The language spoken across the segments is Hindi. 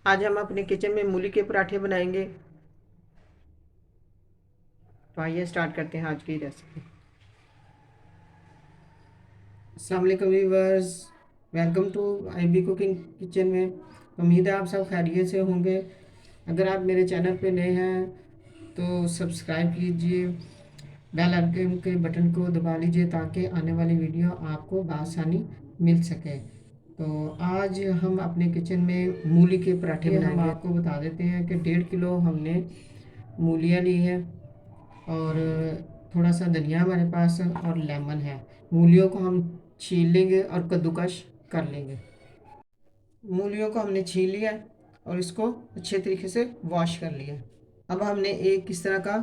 आज हम अपने किचन में मूली के पराठे बनाएंगे। तो आइए स्टार्ट करते हैं आज की रेसिपी। अस्सलाम वालेकुम viewers, welcome to IB cooking kitchen में। उम्मीद है आप सब खैरियत से होंगे। अगर आप मेरे चैनल पे नए हैं तो सब्सक्राइब कीजिए, बेल आइकन के बटन को दबा लीजिए ताकि आने वाली वीडियो आपको बआसानी मिल सके। तो आज हम अपने किचन में मूली के पराठे बनाएंगे। हम आपको बता देते हैं कि 1.5 किलो हमने मूलियाँ ली है और थोड़ा सा धनिया हमारे पास और लेमन है। मूलियों को हम छील लेंगे और कद्दूकस कर लेंगे। मूलियों को हमने छील लिया और इसको अच्छे तरीके से वॉश कर लिया। अब हमने एक इस तरह का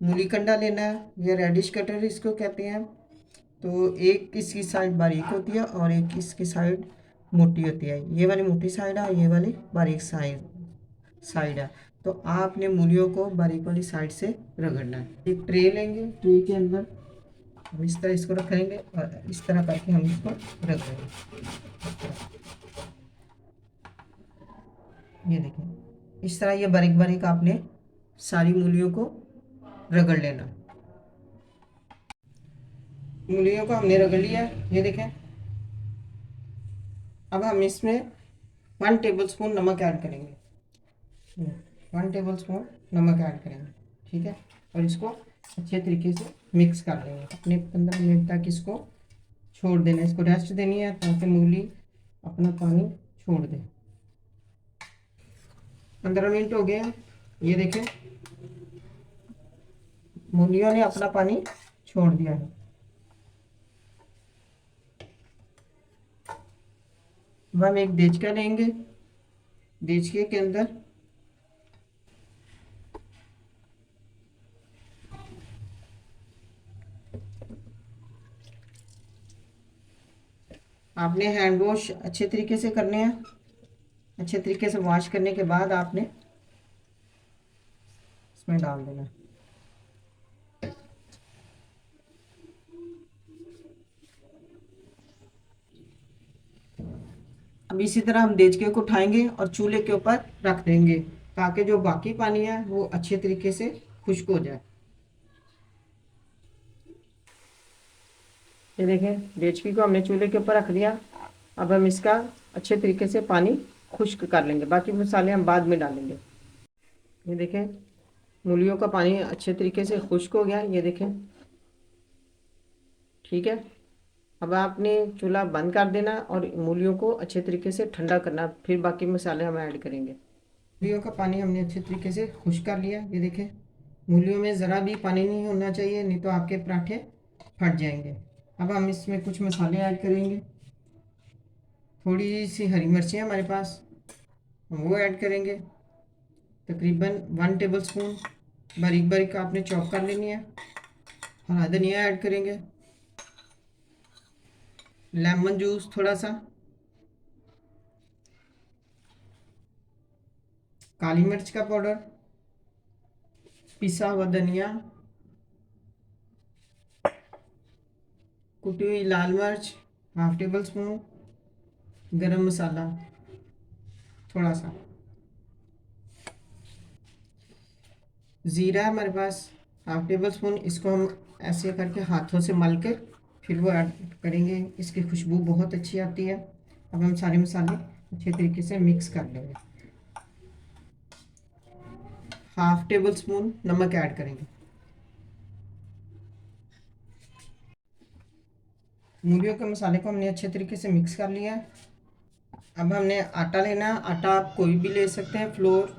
मूली कंडा लेना है या रेडिश कटर इसको कहते हैं। तो एक इसकी साइड बारीक होती है और एक इसकी साइड मोटी होती है। ये वाली मोटी साइड है, ये वाली बारीक साइड है। तो आपने मूलियों को बारीक वाली साइड से रगड़ना है। एक ट्रे लेंगे, ट्रे के अंदर हम इस तरह इसको रखेंगे और इस तरह करके हम इसको रगड़ेंगे। ये देखें, इस तरह ये बारीक बारीक आपने सारी मूलियों को रगड़ लेना। मूलियों को हमने रगड़ लिया, ये देखें। अब हम इसमें 1 टेबलस्पून नमक ऐड करेंगे। 1 टेबलस्पून नमक ऐड करेंगे, ठीक है। और इसको अच्छे तरीके से मिक्स कर लेंगे। अपने 15 मिनट तक इसको छोड़ देना, इसको रेस्ट देनी है ताकि मूली अपना पानी छोड़ दे। 15 मिनट हो गए हैं, ये देखें मूलियों ने अपना पानी छोड़ दिया है। अब हम एक देचका लेंगे, देचके के अंदर आपने हैंड वॉश अच्छे तरीके से करने हैं। अच्छे तरीके से वॉश करने के बाद आपने इसमें डाल देना। अब इसी तरह हम देचके को उठाएंगे और चूल्हे के ऊपर रख देंगे ताकि जो बाकी पानी है वो अच्छे तरीके से खुश्क हो जाए। ये देखें, देचकी को हमने चूल्हे के ऊपर रख दिया। अब हम इसका अच्छे तरीके से पानी खुश्क कर लेंगे, बाकी मसाले हम बाद में डालेंगे। ये देखें, मूलियों का पानी अच्छे तरीके से खुश्क हो गया, ये देखें, ठीक है। अब आपने चूल्हा बंद कर देना और मूलियों को अच्छे तरीके से ठंडा करना, फिर बाकी मसाले हम ऐड करेंगे। मूलियों का पानी हमने अच्छे तरीके से खुश्क कर लिया, ये देखें। मूलियों में ज़रा भी पानी नहीं होना चाहिए, नहीं तो आपके पराठे फट जाएंगे। अब हम इसमें कुछ मसाले ऐड करेंगे। थोड़ी सी हरी मिर्चें हमारे पास, हम वो ऐड करेंगे। तकरीबन 1 टेबलस्पून बारीक बारीक आपने चॉप कर लेनी है। हरा धनिया ऐड करेंगे, लेमन जूस थोड़ा सा, काली मिर्च का पाउडर, पिसा हुआ धनिया, कुटी हुई लाल मिर्च 1/2 टेबलस्पून, गरम मसाला थोड़ा सा, ज़ीरा हमारे पास 1/2 टेबलस्पून। इसको हम ऐसे करके हाथों से मल के फिर वो ऐड करेंगे, इसकी खुशबू बहुत अच्छी आती है। अब हम सारे मसाले अच्छे तरीके से मिक्स कर लेंगे। 1/2 टेबलस्पून नमक ऐड करेंगे। मूलियों के मसाले को हमने अच्छे तरीके से मिक्स कर लिया है। अब हमने आटा लेना है। आटा आप कोई भी ले सकते हैं, फ्लोर,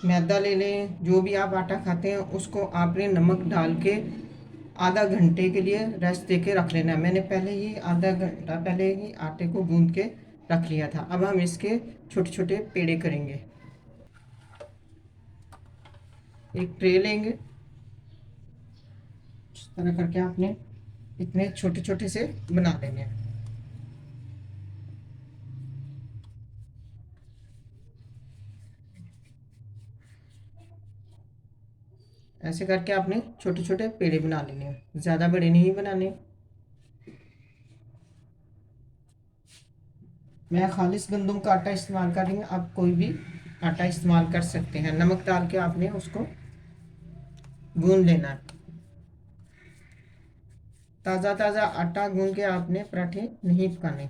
मैदा ले लें, जो भी आप आटा खाते हैं उसको आपने नमक डाल के आधा घंटे के लिए रेस्ट दे के रख लेना है। मैंने पहले ही आधा घंटा पहले ही आटे को गूंद के रख लिया था। अब हम इसके छोटे छोटे पेड़े करेंगे। एक ट्रे लेंगे, इस तरह करके आपने इतने छोटे छोटे से बना लेंगे। ऐसे करके आपने छोटे छोटे पेड़े बना लेने हैं, ज़्यादा बड़े नहीं बनाने। मैं खालिश गंदम का आटा इस्तेमाल कर रही हूँ, आप कोई भी आटा इस्तेमाल कर सकते हैं। नमक डाल के आपने उसको गूंद लेना है। ताज़ा ताज़ा आटा गूंद के आपने पराठे नहीं पकाने,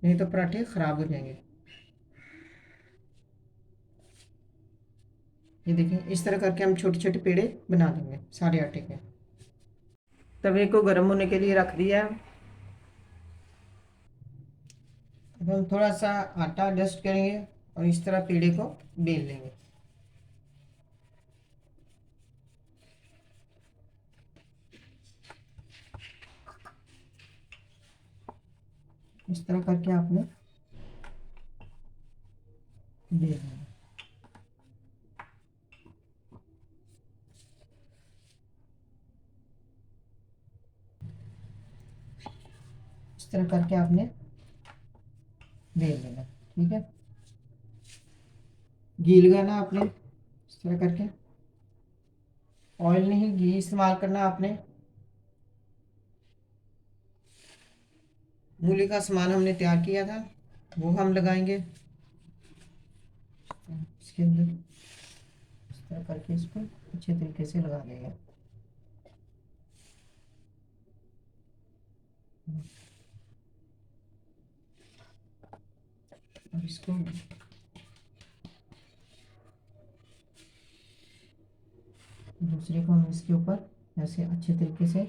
नहीं तो पराठे ख़राब हो जाएंगे। ये देखिए, इस तरह करके हम छोटे छोटे पेड़े बना लेंगे सारे आटे के। तवे को गर्म होने के लिए रख दिया। अब हम थोड़ा सा आटा डस्ट करेंगे और इस तरह पेड़े को बेल लेंगे। इस तरह करके आपने बेल लेंगे। इस तरह करके आपने बेल लेना, ठीक है। घी लगाना आपने इस तरह करके, ऑयल नहीं घी इस्तेमाल करना आपने। मूली का सामान हमने तैयार किया था, वो हम लगाएंगे इसके अंदर। इस तरह करके इसको अच्छे तरीके से लगा देंगे। अब इसको दूसरे को हम इसके ऊपर ऐसे अच्छे तरीके से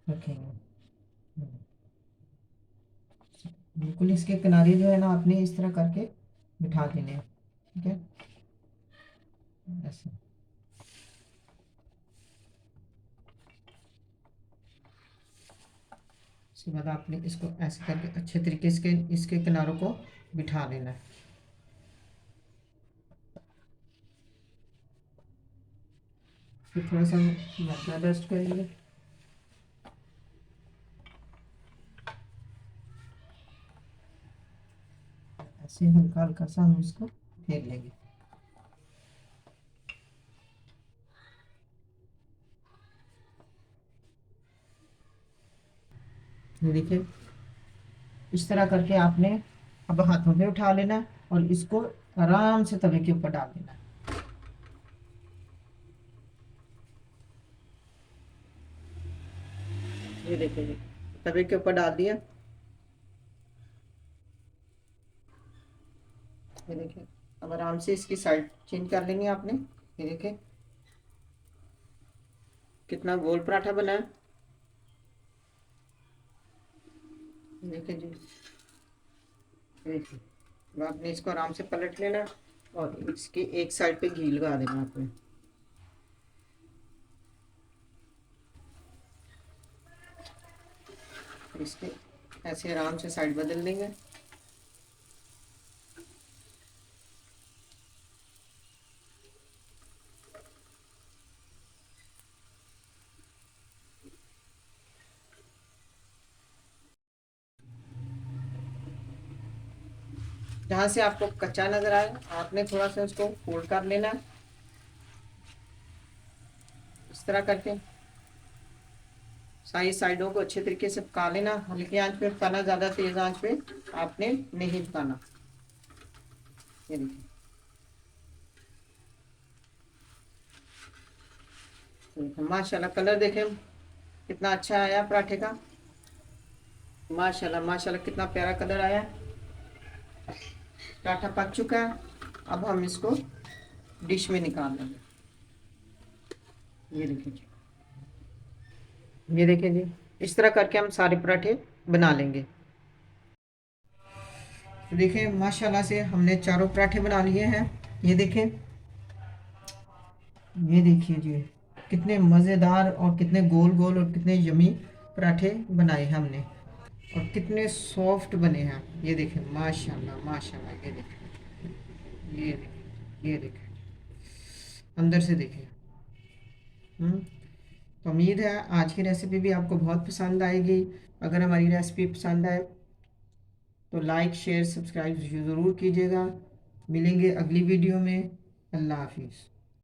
रखेंगे। बिल्कुल इसके किनारे जो है ना, आपने इस तरह करके बिठा देने हैं, ठीक है, ऐसे। उसके बाद आपने इसको ऐसे करके अच्छे तरीके से इसके किनारों को बिठा देना है। फिर थोड़ा सा मैदा डस्ट करेंगे। ऐसे हल्का हल्का सा हम इसको फेर लेंगे। ये देखिए, इस तरह करके आपने अब हाथों पे उठा लेना और इसको आराम से तवे के ऊपर डाल देना। ये देखिए जी, तवे के ऊपर डाल दिया। ये देखिए, अब आराम से इसकी साइड चेंज कर लेंगे आपने। ये देखिए कितना गोल पराठा बना है। देखिए जी, देखिए, अब आपने इसको आराम से पलट लेना और इसकी एक साइड पे घी लगा देना आपने। इसके ऐसे आराम से साइड बदल देंगे। जहाँ से आपको कच्चा नजर आए आपने थोड़ा सा उसको फोल्ड कर लेना, इस तरह करके सारी साइडों को अच्छे तरीके से पका लेना। हल्की आंच पे पकाना, ज़्यादा तेज आंच पे आपने नहीं पकाना। ये देखिए, माशाल्लाह कलर देखें कितना अच्छा आया पराठे का। माशाल्लाह माशाल्लाह कितना प्यारा कलर आया। पराठा पक चुका है, अब हम इसको डिश में निकाल लेंगे। ये देखिए जी, ये देखिए जी, इस तरह करके हम सारे पराठे बना लेंगे। तो देखिए माशाल्लाह से हमने चारों पराठे बना लिए हैं। ये देखें, ये देखिए जी, कितने मज़ेदार और कितने गोल गोल और कितने यमी पराठे बनाए हैं हमने, और कितने सॉफ्ट बने हैं। ये देखें माशाल्लाह माशाल्लाह। ये देखें, ये देखें, ये देखें, अंदर से देखें। तो उम्मीद है आज की रेसिपी भी आपको बहुत पसंद आएगी। अगर हमारी रेसिपी पसंद आए तो लाइक शेयर सब्सक्राइब ज़रूर कीजिएगा। मिलेंगे अगली वीडियो में। अल्लाह हाफिज़।